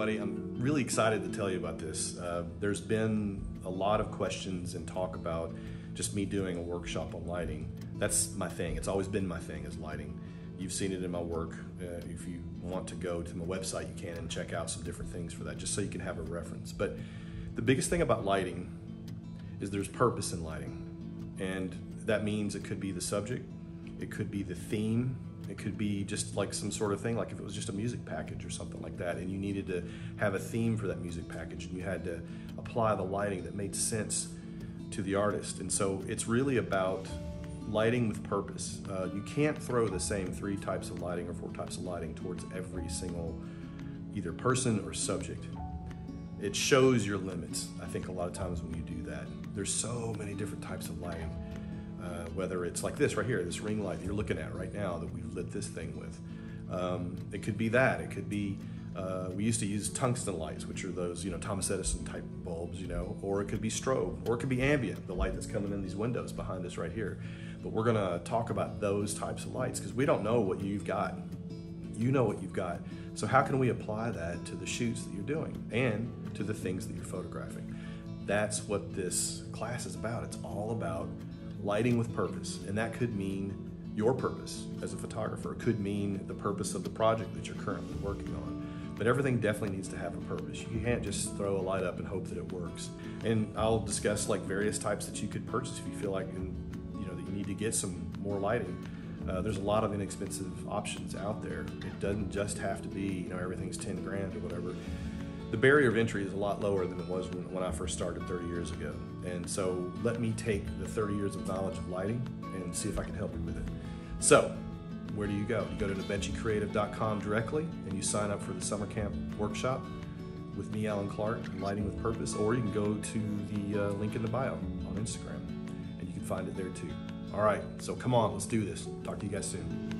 everybody. I'm really excited to tell you about this. There's been a lot of questions and talk about just me doing a workshop on lighting. That's my thing. It's always been my thing, is lighting. You've seen it in my work. If you want to go to my website, you can and check out some different things for that, just so you can have a reference. But the biggest thing about lighting is there's purpose in lighting. And that means it could be the subject, it could be the theme, it could be just like some sort of thing, like if it was just a music package or something like that, and you needed to have a theme for that music package, and you had to apply the lighting that made sense to the artist. And so it's really about lighting with purpose. You can't throw the same 3 types of lighting or 4 types of lighting towards every single either person or subject. It shows your limits, I think, a lot of times when you do that. There's so many different types of lighting, whether it's like this right here, this ring light you're looking at right now that we've lit this thing with. It could be that, it could be, we used to use tungsten lights, which are those, Thomas Edison type bulbs, or it could be strobe, or it could be ambient, the light that's coming in these windows behind us right here. But we're gonna talk about those types of lights because we don't know what you've got. You know what you've got. So how can we apply that to the shoots that you're doing and to the things that you're photographing? That's what this class is about. It's all about lighting with purpose. And that could mean your purpose as a photographer. It could mean the purpose of the project that you're currently working on. But everything definitely needs to have a purpose. You can't just throw a light up and hope that it works. And I'll discuss like various types that you could purchase if you feel like that you need to get some more lighting. There's a lot of inexpensive options out there. It doesn't just have to be, everything's 10 grand or whatever. The barrier of entry is a lot lower than it was when I first started 30 years ago. And so let me take the 30 years of knowledge of lighting and see if I can help you with it. So where do you go? You go to NobechiCreative.com directly and you sign up for the summer camp workshop with me, Alan Clark, Lighting with Purpose, or you can go to the link in the bio on Instagram and you can find it there too. All right, so come on, let's do this. Talk to you guys soon.